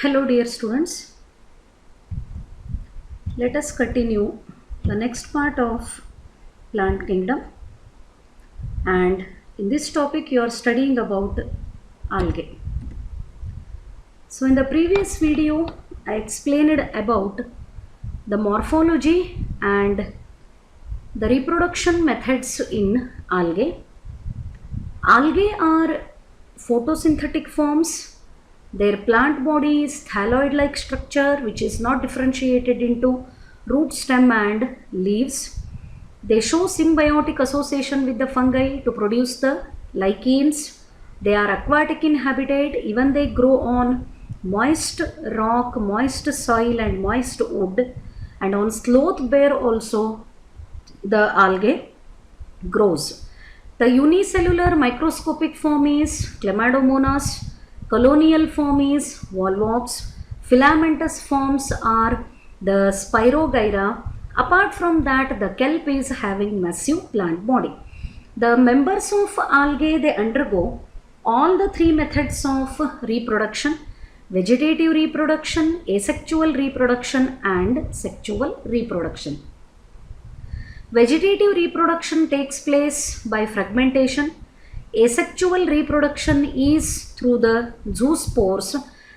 Hello dear students, let us continue the next part of plant kingdom, and in this topic you are studying about algae. So in the previous video I explained about the morphology and the reproduction methods in algae. Algae are photosynthetic forms. Their plant body is thalloid-like structure which is not differentiated into root, stem and leaves. They show symbiotic association with the fungi to produce the lichens. They are aquatic in habitat, even they grow on moist rock, moist soil and moist wood, and on sloth bare also the algae grows. The unicellular microscopic form is Chlamydomonas. Colonial form is Volvox. Filamentous forms are the Spirogyra. Apart from that, the kelp is having massive plant body. The members of algae, they undergo all the three methods of reproduction: vegetative reproduction, asexual reproduction and sexual reproduction. Vegetative reproduction takes place by fragmentation. Asexual reproduction is through the zoospores,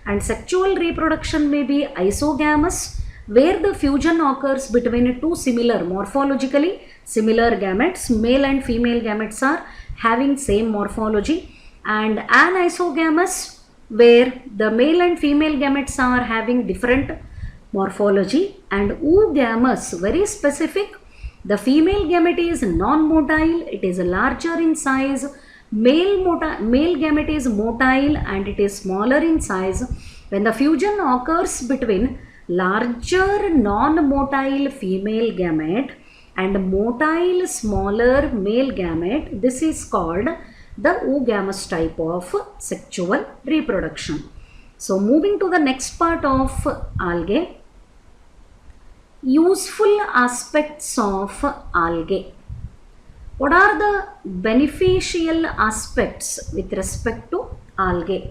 and sexual reproduction may be isogamous, where the fusion occurs between two similar, morphologically similar gametes. Male and female gametes are having same morphology, and anisogamous, where the male and female gametes are having different morphology, and oogamous, very specific. The female gamete is non-motile, it is larger in size. Male gamete is motile and it is smaller in size. When the fusion occurs between larger non-motile female gamete and motile smaller male gamete, this is called the oogamous type of sexual reproduction. So moving to the next part of algae, useful aspects of algae. What are the beneficial aspects with respect to algae?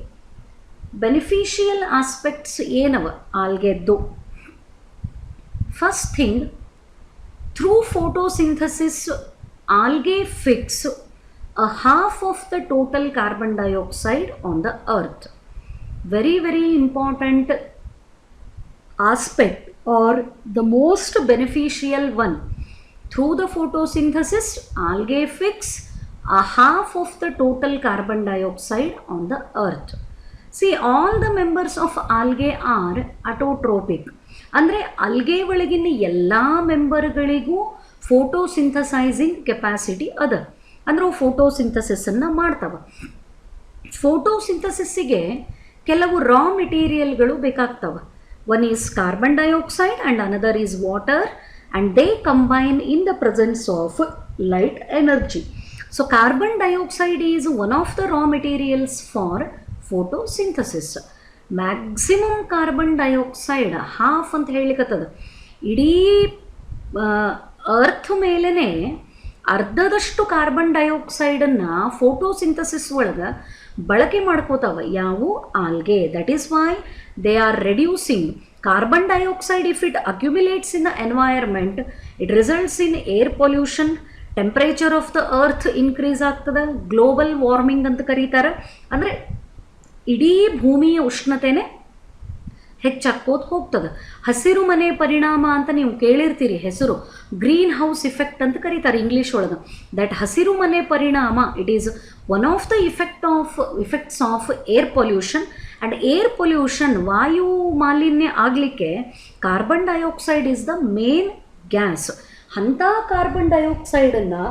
Beneficial aspects ಏನವ algae? First thing, through photosynthesis, algae fix a half of the total carbon dioxide on the earth. Very, very important aspect, or the most beneficial one. Through the photosynthesis, algae fix a half of the total carbon dioxide on the earth. See, all the members of algae are autotrophic. ಅಂದರೆ algae ಒಳಗಿನ ಎಲ್ಲ ಮೆಂಬರ್ಗಳಿಗೂ ಫೋಟೋಸಿಂಥಸೈಸಿಂಗ್ capacity ಅದ. ಅಂದರೆ ಅವು ಫೋಟೋಸಿಂಥಸಿಸನ್ನು ಮಾಡ್ತವೆ. ಫೋಟೋಸಿಂಥಸಿಸ್ಸಿಗೆ ಕೆಲವು ರಾ ಮೆಟೀರಿಯಲ್ಗಳು ಬೇಕಾಗ್ತವೆ. One is carbon dioxide and another is water, and they combine in the presence of light energy. So carbon dioxide is one of the raw materials for photosynthesis. Maximum carbon dioxide half ಅಂತ ಹೇಳಿಕತ್ತದ. ಇಡೀ earth ಮೇಲೇನೆ ಅರ್ಧದಷ್ಟು carbon ಡೈಆಕ್ಸೈಡನ್ನು photosynthesis ಒಳಗೆ ಬಳಕೆ ಮಾಡ್ಕೋತಾವ ಯಾವು algae. That is why they are reducing carbon dioxide. If it accumulates in the environment, it results in air pollution, temperature of the earth increase ಆಗ್ತದೆ, global warming ಅಂತ ಕರೀತಾರೆ. ಅಂದರೆ ಇಡೀ ಭೂಮಿಯ ಉಷ್ಣತೆನೇ ಹೆಚ್ಚಾಗ್ಕೋತ ಹೋಗ್ತದೆ. ಹಸಿರು ಮನೆ ಪರಿಣಾಮ ಅಂತ ನೀವು ಕೇಳಿರ್ತೀರಿ ಹೆಸರು, ಗ್ರೀನ್ ಹೌಸ್ ಇಫೆಕ್ಟ್ ಅಂತ ಕರೀತಾರೆ ಇಂಗ್ಲೀಷ್ ಒಳಗೆ. ದಟ್ ಹಸಿರು ಮನೆ ಪರಿಣಾಮ, it is one of the effects of air pollution. And air pollution, ವಾಯು ಮಾಲಿನ್ಯ ಆಗಲಿಕ್ಕೆ carbon dioxide is the main gas. ಅಂಥ ಕಾರ್ಬನ್ ಡೈಆಕ್ಸೈಡನ್ನು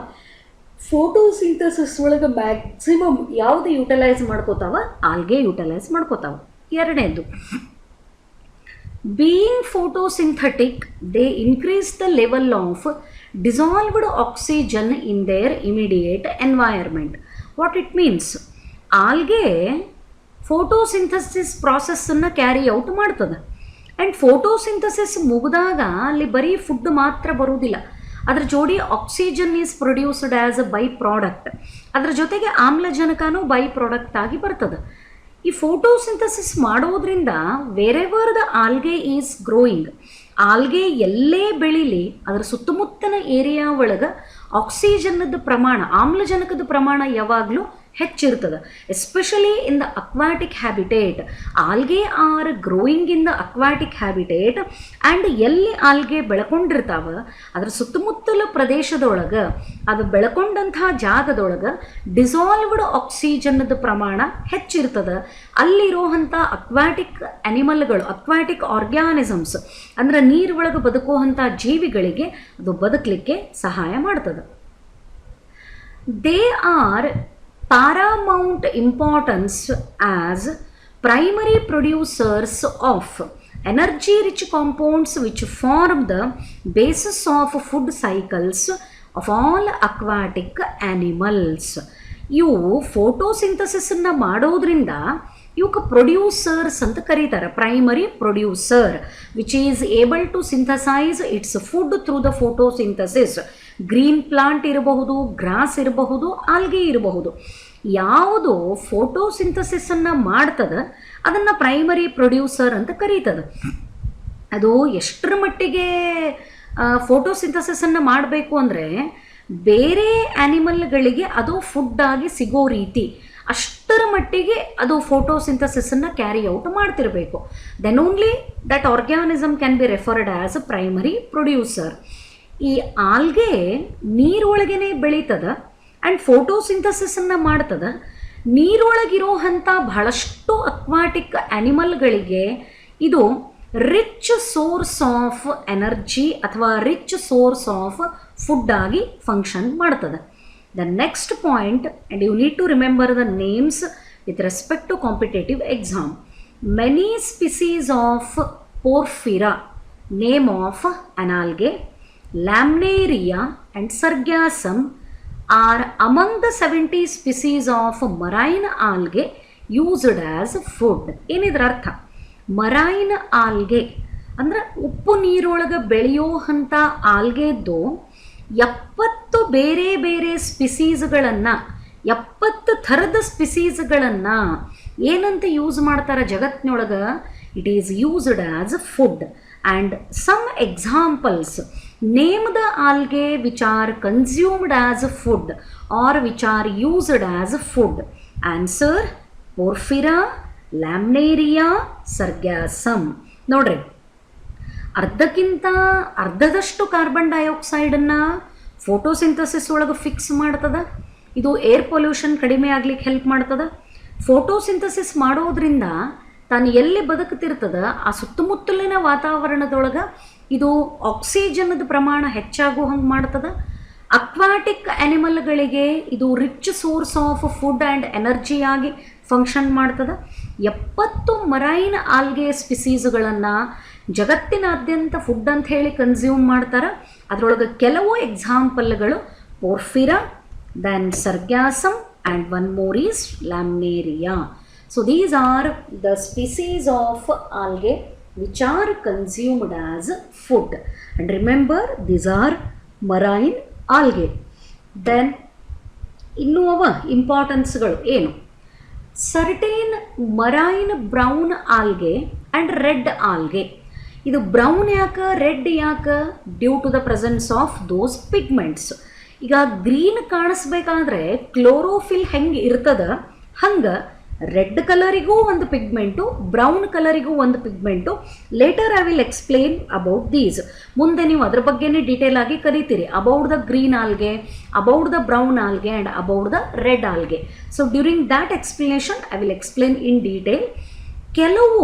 ಫೋಟೋಸಿಂಥಸಿಸ್ ಒಳಗೆ ಮ್ಯಾಕ್ಸಿಮಮ್ ಯಾವುದು ಯುಟಿಲೈಸ್ ಮಾಡ್ಕೋತಾವ? ಆಲ್ಗೆ ಯುಟಿಲೈಸ್ ಮಾಡ್ಕೋತಾವ. ಎರಡನೇದು, being photosynthetic, they increase the level of dissolved oxygen in their immediate environment. What it means? Algae photosynthesis process ಅನ್ನು carry out ಮಾಡ್ತದೆ. And photosynthesis ಮುಗಿದಾಗ ಅಲ್ಲಿ ಬರೀ ಫುಡ್ ಮಾತ್ರ ಬರುವುದಿಲ್ಲ, ಅದರ ಜೋಡಿ oxygen is produced as a by product. ಅದರ ಜೊತೆಗೆ ಆಮ್ಲಜನಕನೂ ಬೈ ಪ್ರಾಡಕ್ಟ್ ಆಗಿ ಬರ್ತದೆ. ಈ ಫೋಟೋಸಿಂಥಸಿಸ್ ಮಾಡೋದ್ರಿಂದ wherever the algae is growing, algae ಎಲ್ಲೇ ಬೆಳೀಲಿ ಅದರ ಸುತ್ತಮುತ್ತಲ ಏರಿಯಾ ಒಳಗೆ ಆಕ್ಸಿಜನ್ನದ ಪ್ರಮಾಣ, ಆಮ್ಲಜನಕದ ಪ್ರಮಾಣ ಯಾವಾಗಲೂ ಹೆಚ್ಚಿರ್ತದೆ. Especially in the aquatic habitat, algae are growing in the aquatic habitat and ಎಲ್ಲಿ ಆಲ್ಗೆ ಬೆಳ್ಕೊಂಡಿರ್ತಾವ ಅದರ ಸುತ್ತಮುತ್ತಲ ಪ್ರದೇಶದೊಳಗೆ, ಅದು ಬೆಳ್ಕೊಂಡಂತಹ ಜಾಗದೊಳಗೆ ಡಿಸಾಲ್ವ್ಡ್ ಆಕ್ಸಿಜನ್ನದ ಪ್ರಮಾಣ ಹೆಚ್ಚಿರ್ತದೆ. ಅಲ್ಲಿರೋವಂಥ ಅಕ್ವಾಟಿಕ್ ಅನಿಮಲ್ಗಳು, ಅಕ್ವಾಟಿಕ್ ಆರ್ಗ್ಯಾನಿಸಮ್ಸ್ ಅಂದರೆ ನೀರೊಳಗೆ ಬದುಕುವಂಥ ಜೀವಿಗಳಿಗೆ ಅದು ಬದುಕಲಿಕ್ಕೆ ಸಹಾಯ ಮಾಡ್ತದೆ. They are paramount importance as primary producers of energy rich compounds which form the basis of food cycles of all aquatic animals. ಇವು ಫೋಟೋಸಿಂಥಸಿಸನ್ನು ಮಾಡೋದ್ರಿಂದ ಇವಕ್ಕೆ ಪ್ರೊಡ್ಯೂಸರ್ಸ್ ಅಂತ ಕರೀತಾರೆ. Primary producer which is able to synthesise its food through the photosynthesis. Green plant ಇರಬಹುದು, grass ಇರಬಹುದು, algae ಇರಬಹುದು. ಯಾವುದು ಫೋಟೋಸಿಂಥಸಿಸನ್ನು ಮಾಡ್ತದೆ ಅದನ್ನು ಪ್ರೈಮರಿ ಪ್ರೊಡ್ಯೂಸರ್ ಅಂತ ಕರೀತದೆ. ಅದು ಎಷ್ಟರ ಮಟ್ಟಿಗೆ ಫೋಟೋಸಿಂಥಸಿಸನ್ನು ಮಾಡಬೇಕು ಅಂದರೆ ಬೇರೆ ಆ್ಯನಿಮಲ್ಗಳಿಗೆ ಅದು ಫುಡ್ಡಾಗಿ ಸಿಗೋ ರೀತಿ ಅಷ್ಟರ ಮಟ್ಟಿಗೆ ಅದು ಫೋಟೋಸಿಂಥಸಿಸನ್ನು ಕ್ಯಾರಿ ಔಟ್ ಮಾಡ್ತಿರಬೇಕು. Then only that organism can be referred as a primary producer. ಈ ಆಲ್ಗೆ ನೀರೊಳಗೇ ಬೆಳೀತದೆ ಆ್ಯಂಡ್ ಫೋಟೋಸಿಂಥಸಿಸನ್ನು ಮಾಡ್ತದೆ. ನೀರೊಳಗಿರೋವಂಥ ಬಹಳಷ್ಟು ಅಕ್ವಾಟಿಕ್ ಆ್ಯನಿಮಲ್ಗಳಿಗೆ ಇದು ರಿಚ್ ಸೋರ್ಸ್ ಆಫ್ ಎನರ್ಜಿ ಅಥವಾ ರಿಚ್ ಸೋರ್ಸ್ ಆಫ್ ಫುಡ್ ಆಗಿ ಫಂಕ್ಷನ್ ಮಾಡ್ತದೆ. The next point, and you need to remember the names with respect to competitive exam. Many species of Porphyra, name of an algae, Laminaria and Sargassum are among the 70 species of marine algae used as food. ಏನಿದ್ರ ಅರ್ಥ? Marine algae ಅಂದರೆ ಉಪ್ಪು ನೀರೊಳಗೆ ಬೆಳೆಯುವಂಥ ಆಲ್ಗೆದ್ದು 70 ಬೇರೆ ಬೇರೆ ಸ್ಪಿಸೀಸ್ಗಳನ್ನು, 70 ಥರದ ಸ್ಪಿಸೀಸ್ಗಳನ್ನು ಏನಂತ use ಮಾಡ್ತಾರೆ ಜಗತ್ತಿನೊಳಗೆ? It is used as food. And some examples, name the algae which are consumed as food or which are used as food. Answer: Porphyra, Lamnaria, Sargassum. ನೋಡ್ರಿ, ಅರ್ಧದಷ್ಟು ಕಾರ್ಬನ್ ಡೈಆಕ್ಸೈಡನ್ನು ಫೋಟೋಸಿಂಥಸಿಸ್ ಒಳಗೆ ಫಿಕ್ಸ್ ಮಾಡ್ತದೆ. ಇದು ಏರ್ ಪೊಲ್ಯೂಷನ್ ಕಡಿಮೆ ಆಗ್ಲಿಕ್ಕೆ help ಮಾಡ್ತದೆ. Photosynthesis ಮಾಡೋದ್ರಿಂದ ತಾನು ಎಲ್ಲಿ ಬದುಕ್ತಿರ್ತದ ಆ ಸುತ್ತಮುತ್ತಲಿನ ವಾತಾವರಣದೊಳಗೆ ಇದು ಆಕ್ಸಿಜನ್ನದ ಪ್ರಮಾಣ ಹೆಚ್ಚಾಗೋ ಹಂಗೆ ಮಾಡ್ತದೆ. ಅಕ್ವಾಟಿಕ್ ಆ್ಯನಿಮಲ್ಗಳಿಗೆ ಇದು rich source of food and ಎನರ್ಜಿಯಾಗಿ ಫಂಕ್ಷನ್ ಮಾಡ್ತದೆ. 70 ಮರೈನ್ ಆಲ್ಗೆ ಸ್ಪಿಸೀಸ್ಗಳನ್ನು ಜಗತ್ತಿನಾದ್ಯಂತ ಫುಡ್ ಅಂತ ಹೇಳಿ ಕನ್ಸ್ಯೂಮ್ ಮಾಡ್ತಾರೆ. ಅದರೊಳಗೆ ಕೆಲವು ಎಕ್ಸಾಂಪಲ್ಗಳು Porphyra, then Sargassum and one more is Laminaria. So these are the species of algae which are consumed as food. And remember, these are marine algae. Then ಇನ್ನೂ ಅವ ಇಂಪಾರ್ಟೆನ್ಸ್ಗಳು ಏನು? Certain marine brown algae and red algae. ಇದು brown ಯಾಕೆ, red ಯಾಕೆ? Due to the presence of those pigments. ಈಗ green ಕಾಣಿಸ್ಬೇಕಾದ್ರೆ chlorophyll ಹೆಂಗೆ ಇರ್ತದ ಹಂಗೆ ರೆಡ್ ಕಲರಿಗೂ ಒಂದು ಪಿಗ್ಮೆಂಟು, ಬ್ರೌನ್ ಕಲರಿಗೂ ಒಂದು pigment. Later I will explain about these. ಮುಂದೆ ನೀವು ಅದ್ರ ಬಗ್ಗೆನೇ ಡೀಟೇಲ್ ಆಗಿ ಕರೀತೀರಿ, about the green algae, about the brown algae and about the red algae. So during that explanation I will explain in detail. ಕೆಲವು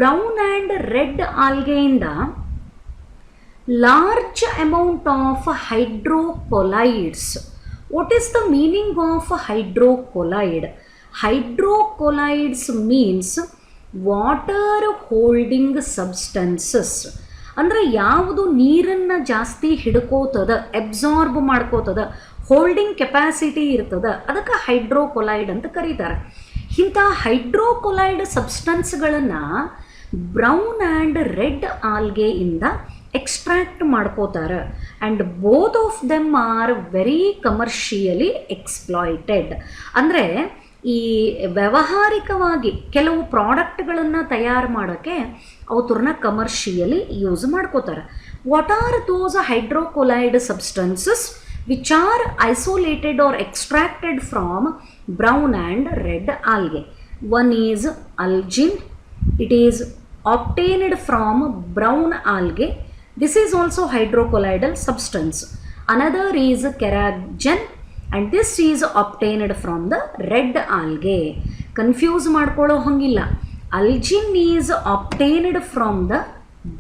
brown and red ಆಲ್ಗೆಯಿಂದ large amount of hydrocolloids. What is the meaning of hydrocolloid? Hydrocolloids means water holding substances. ಅಂದರೆ ಯಾವುದು ನೀರನ್ನು ಜಾಸ್ತಿ ಹಿಡ್ಕೋತದ, absorb ಮಾಡ್ಕೋತದ, holding capacity ಇರ್ತದ, ಅದಕ್ಕೆ ಹೈಡ್ರೋಕೊಲೈಡ್ ಅಂತ ಕರೀತಾರೆ. ಇಂಥ ಹೈಡ್ರೋಕೊಲೈಡ್ ಸಬ್ಸ್ಟೆನ್ಸ್ಗಳನ್ನು ಬ್ರೌನ್ ಆ್ಯಂಡ್ ರೆಡ್ ಆಲ್ಗೆಯಿಂದ ಎಕ್ಸ್ಟ್ರಾಕ್ಟ್ ಮಾಡ್ಕೋತಾರೆ. And both of them are very commercially exploited. ಅಂದರೆ ಈ ವ್ಯಾವಹಾರಿಕವಾಗಿ ಕೆಲವು ಪ್ರಾಡಕ್ಟ್ಗಳನ್ನು ತಯಾರು ಮಾಡೋಕ್ಕೆ ಅವ್ರನ್ನ ಕಮರ್ಷಿಯಲಿ ಯೂಸ್ ಮಾಡ್ಕೋತಾರೆ. What are those hydrocolloid substances which are isolated or extracted from brown and red algae? One is algin. It is obtained from brown algae. This is also hydrocolloidal substance. Another is keragen, and this is obtained from the red algae. Confuse ಮಾಡ್ಕೊಳ್ಳೋ ಹಂಗಿಲ್ಲ. Algin is obtained from the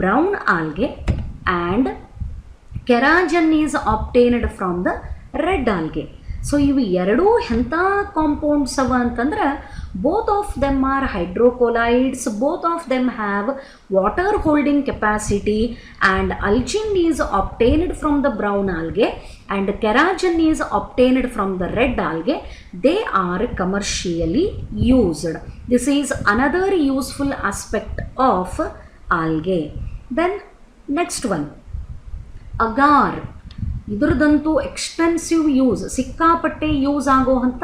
brown algae and keragen is obtained from the red algae. So ಇವು ಎರಡೂ ಎಂಥ compounds ಅವ ಅಂತಂದ್ರೆ both of them are hydrocolloids, both of them have water holding capacity, and algin is obtained from the brown algae and keragen is obtained from the red algae. They are commercially used. This is another useful aspect of algae. Then next one, agar. ಇದ್ರದಂತೂ extensive use, ಸಿಕ್ಕಾಪಟ್ಟೆ use ಆಗೋವಂಥ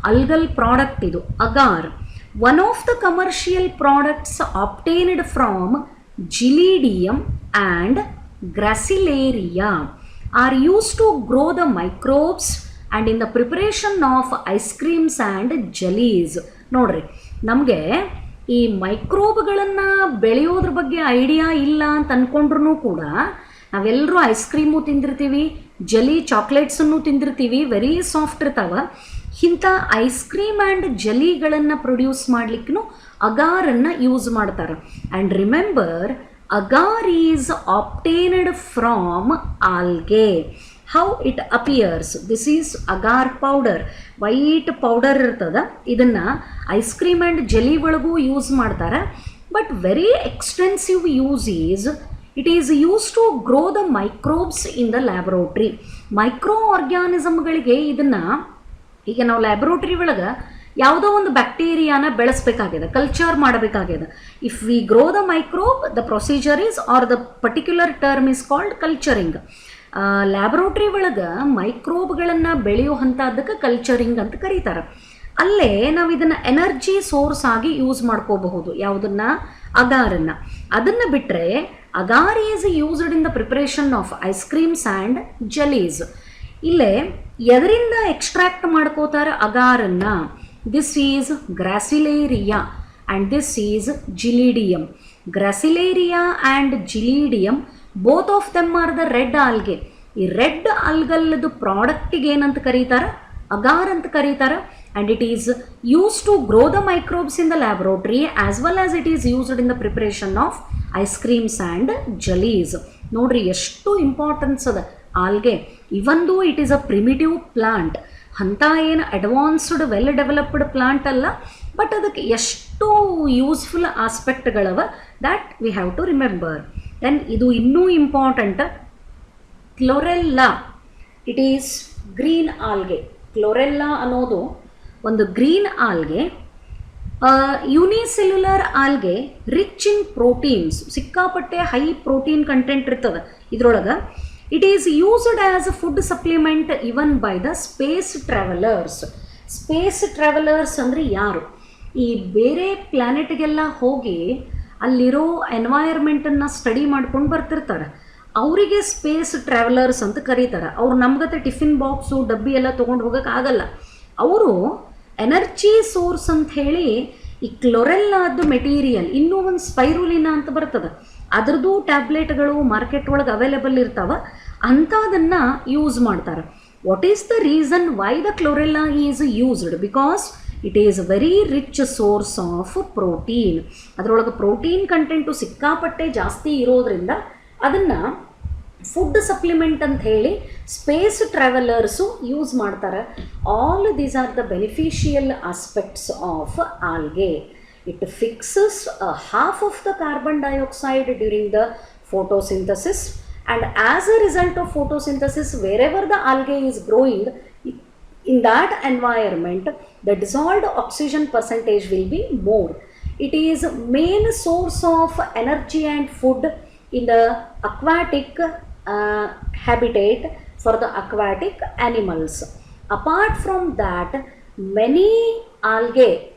algal product ಇದು agar. One of the commercial products obtained from Gelidium and Gracilaria are use to grow the microbes and in the preparation of ice creams and jellies. ನೋಡ್ರಿ, ನಮಗೆ ಈ ಮೈಕ್ರೋಬ್ಗಳನ್ನು ಬೆಳೆಯೋದ್ರ ಬಗ್ಗೆ idea ಇಲ್ಲ ಅಂತ ಅಂದ್ಕೊಂಡ್ರೂ ಕೂಡ ನಾವೆಲ್ಲರೂ ಐಸ್ ಕ್ರೀಮು ತಿಂದಿರ್ತೀವಿ, ಜಲಿ ಚಾಕ್ಲೇಟ್ಸನ್ನು ತಿಂದಿರ್ತೀವಿ, ವೆರಿ ಸಾಫ್ಟ್ ಇರ್ತಾವೆ. ಇಂಥ ಐಸ್ ಕ್ರೀಮ್ ಆ್ಯಂಡ್ ಜಲಿಗಳನ್ನು ಪ್ರೊಡ್ಯೂಸ್ ಮಾಡಲಿಕ್ಕೂ ಅಗಾರನ್ನು ಯೂಸ್ ಮಾಡ್ತಾರೆ. And remember, agar is obtained from algae. How it appears? This is agar powder. White powder ಇರ್ತದೆ. ಇದನ್ನು ಐಸ್ ಕ್ರೀಮ್ ಆ್ಯಂಡ್ ಜಲಿ ಒಳಗೂ ಯೂಸ್ ಮಾಡ್ತಾರೆ. But very extensive use is it is used to grow the microbes in the laboratory. ಮೈಕ್ರೋ ಆರ್ಗ್ಯಾನಿಸಮ್ಗಳಿಗೆ ಇದನ್ನು ಈಗ ನಾವು laboratory ಒಳಗೆ ಯಾವುದೋ ಒಂದು ಬ್ಯಾಕ್ಟೀರಿಯಾನ ಬೆಳೆಸಬೇಕಾಗಿದೆ, ಕಲ್ಚರ್ ಮಾಡಬೇಕಾಗಿದೆ. If we grow the microbe, the procedure is or the particular term is called culturing. Laboratory ಒಳಗೆ ಮೈಕ್ರೋಬ್ಗಳನ್ನು ಬೆಳೆಯುವಂಥದ್ದಕ್ಕೆ ಕಲ್ಚರಿಂಗ್ ಅಂತ ಕರೀತಾರೆ. ಅಲ್ಲೇ ನಾವು ಇದನ್ನು ಎನರ್ಜಿ ಸೋರ್ಸ್ ಆಗಿ ಯೂಸ್ ಮಾಡ್ಕೋಬಹುದು. ಯಾವುದನ್ನು? ಅಗಾರನ್ನು. ಅದನ್ನು ಬಿಟ್ಟರೆ agar is used in the preparation of ice creams and jellies. ಇಲ್ಲೇ ಎದರಿಂದ ಎಕ್ಸ್ಟ್ರಾಕ್ಟ್ ಮಾಡ್ಕೋತಾರೆ ಅಗಾರನ್ನು? This is Gracilaria and this is Gelidium. Gracilaria and Gelidium both of them are the red algae. ಈ ರೆಡ್ ಆಲ್ಗಲ್ಲದು ಪ್ರಾಡಕ್ಟಿಗೆ ಏನಂತ ಕರೀತಾರೆ? ಅಗಾರ್ ಅಂತ ಕರೀತಾರೆ. and it is used to grow the microbes in the laboratory as well as it is used in the preparation of ice creams and jellies. ನೋಡ್ರಿ ಎಷ್ಟು importance ಅದ algae. Even though it is a primitive plant, ಅಂಥ ಏನು advanced well developed plant ಅಲ್ಲ, but ಅದಕ್ಕೆ ಎಷ್ಟು useful ಆಸ್ಪೆಕ್ಟ್ಗಳವ that we have to remember. Then ಇದು ಇನ್ನೂ important, Chlorella. It is green algae. Chlorella ಅನ್ನೋದು ಒಂದು green algae, unicellular algae, rich in proteins. ಸಿಕ್ಕಾಪಟ್ಟೆ ಹೈ ಪ್ರೋಟೀನ್ ಕಂಟೆಂಟ್ ಇರ್ತದೆ ಇದ್ರೊಳಗೆ. It is used as a food supplement even by the space travellers. Space travellers ಅಂದರೆ ಯಾರು? ಈ ಬೇರೆ ಪ್ಲ್ಯಾನೆಟ್ಗೆಲ್ಲ ಹೋಗಿ ಅಲ್ಲಿರೋ ಎನ್ವೈರ್ಮೆಂಟನ್ನು ಸ್ಟಡಿ ಮಾಡ್ಕೊಂಡು ಬರ್ತಿರ್ತಾರೆ. ಅವರಿಗೆ ಸ್ಪೇಸ್ ಟ್ರಾವೆಲರ್ಸ್ ಅಂತ ಕರೀತಾರೆ. ಅವ್ರು ನಮ್ಗತ್ತೆ ಟಿಫಿನ್ ಬಾಕ್ಸು ಡಬ್ಬಿ ಎಲ್ಲ ತೊಗೊಂಡು ಹೋಗೋಕ್ಕಾಗಲ್ಲ. ಅವರು ಎನರ್ಜಿ ಸೋರ್ಸ್ ಅಂತ ಹೇಳಿ ಈ ಕ್ಲೋರೆಲ್ಲಾದ ಮೆಟೀರಿಯಲ್, ಇನ್ನೂ ಒಂದು ಸ್ಪೈರುಲಿನಾ ಅಂತ ಬರ್ತದೆ, ಅದ್ರದ್ದು ಟ್ಯಾಬ್ಲೆಟ್ಗಳು ಮಾರ್ಕೆಟ್ ಒಳಗೆ ಅವೈಲೇಬಲ್ ಇರ್ತಾವೆ, ಅಂಥದನ್ನು ಯೂಸ್ ಮಾಡ್ತಾರೆ. What is the reason why the ಕ್ಲೋರೆಲ್ಲಾ is used? Because it is very rich source of protein. ಅದರೊಳಗೆ ಪ್ರೋಟೀನ್ ಕಂಟೆಂಟು ಸಿಕ್ಕಾಪಟ್ಟೆ ಜಾಸ್ತಿ ಇರೋದ್ರಿಂದ ಅದನ್ನು ಫುಡ್ ಸಪ್ಲಿಮೆಂಟ್ ಅಂತ ಹೇಳಿ ಸ್ಪೇಸ್ ಟ್ರಾವೆಲರ್ಸು ಯೂಸ್ ಮಾಡ್ತಾರೆ. All these are the beneficial aspects of algae. It fixes half of the carbon dioxide during the photosynthesis, and as a result of photosynthesis, wherever the algae is growing, in that environment the dissolved oxygen percentage will be more. It is main source of energy and food in the aquatic habitat for the aquatic animals. Apart from that, many algae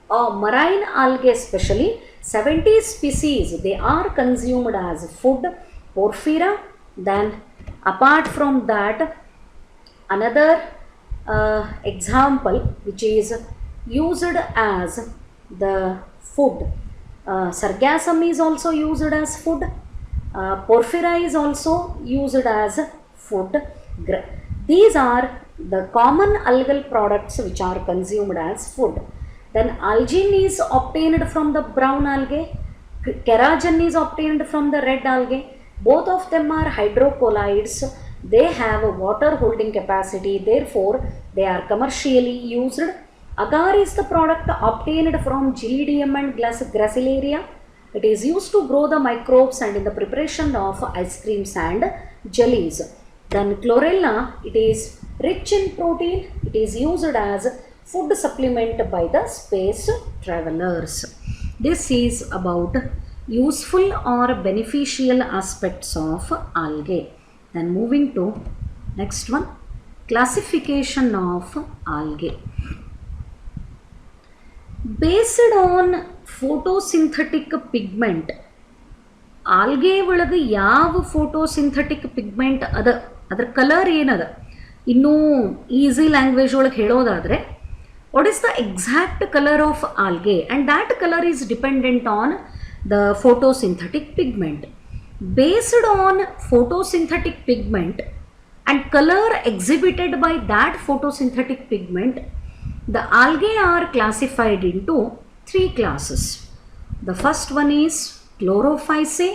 or marine algae especially 70 species they are consumed as food, porphyra. Then apart from that, another example which is used as the food, sargassum is also used as food, porphyra is also used as food. These are the common algal products which are consumed as food. Then algin is obtained from the brown algae, keratin is obtained from the red algae. Both of them are hydrocolloids. They have a water holding capacity, therefore they are commercially used. Agar is the product obtained from Gelidium and Gracilaria. It is used to grow the microbes and in the preparation of ice creams and jellies. Then chlorella, it is rich in protein. It is used as food supplement by the space travelers. This is about useful or beneficial aspects of algae. Then moving to next one, classification of algae. Based on photosynthetic pigment, algae ಒಳಗೆ ಯಾವ photosynthetic pigment ಅದರ colour ಏನದ, ಇನ್ನೂ easy language ಒಳಗೆ ಹೇಳೋದಾದರೆ, what is the exact colour of algae and that colour is dependent on the photosynthetic pigment. Based on photosynthetic pigment and color exhibited by that photosynthetic pigment, the algae are classified into 3 classes. The first one is Chlorophyceae,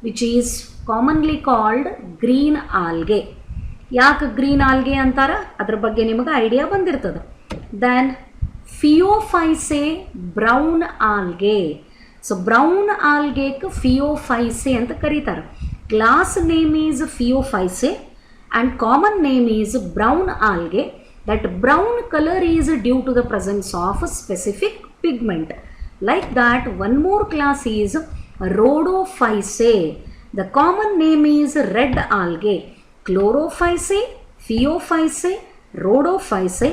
which is commonly called green algae. ಯಾಕೆ green algae ಅಂತಾರ ಅದ್ರ ಬಗ್ಗೆ ನಿಮಗೆ idea ಬಂದಿರ್ತದೆ. Then Phaeophyceae, brown algae. So brown ಆಲ್ಗೆಗೆ Phaeophyceae ಅಂತ ಕರೀತಾರೆ. Class name is Phaeophyceae and common name is brown algae. That brown color is due to the presence of a specific pigment. Like that, one more class is Rhodophyceae. The common name is red algae. Chlorophyceae, Phaeophyceae, Rhodophyceae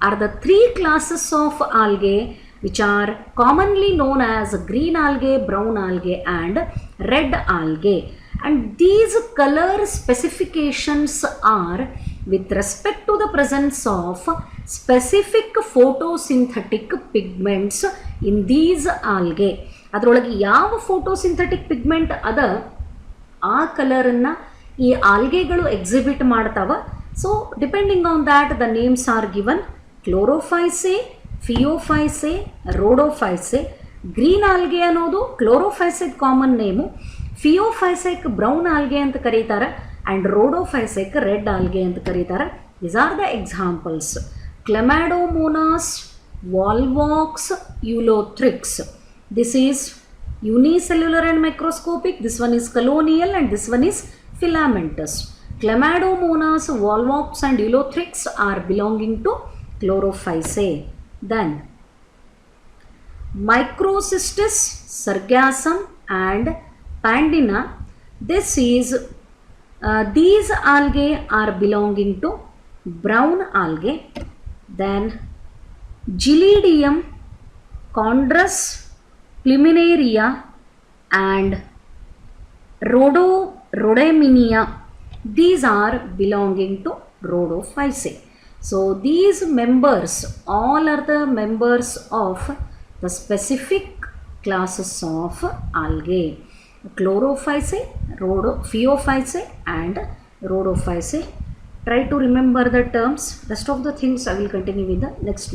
are the 3 classes of algae which are commonly known as green algae, brown algae and red algae. And these color specifications are with respect to the presence of specific photosynthetic pigments in these algae. ಅದರೊಳಗೆ ಯಾವ photosynthetic pigment ಅದ ಆ ಕಲರನ್ನು ಈ ಆಲ್ಗೆಗಳು exhibit ಮಾಡ್ತಾವ. So depending on that the names are given. Chlorophyceae, Phaeophyceae, Rhodophyceae. Green algae ಅನ್ನೋದು Chlorophyceae common name, Phaeophyceae brown algae ಅಂತ ಕರೀತಾರೆ ಆ್ಯಂಡ್ Rhodophyceae ರೆಡ್ ಆಲ್ಗೆ ಅಂತ ಕರೀತಾರೆ. These are the examples. Chlamydomonas, Volvox, Ulothrix. This is unicellular and microscopic. This one is colonial and this one is filamentous. Chlamydomonas, Volvox and Ulothrix are belonging to Chlorophyceae. Then Microcystis, Sargassum and Pandina. This is these algae are belonging to brown algae. Then Gelidium, Chondrus, Pluminaria and Rhodaminia. These are belonging to Rhodophyceae. So these members all are the members of the specific classes of algae. Chlorophyceae, Phaeophyceae and Rhodophyceae. Try to remember the terms. Rest of the things I will continue with the next.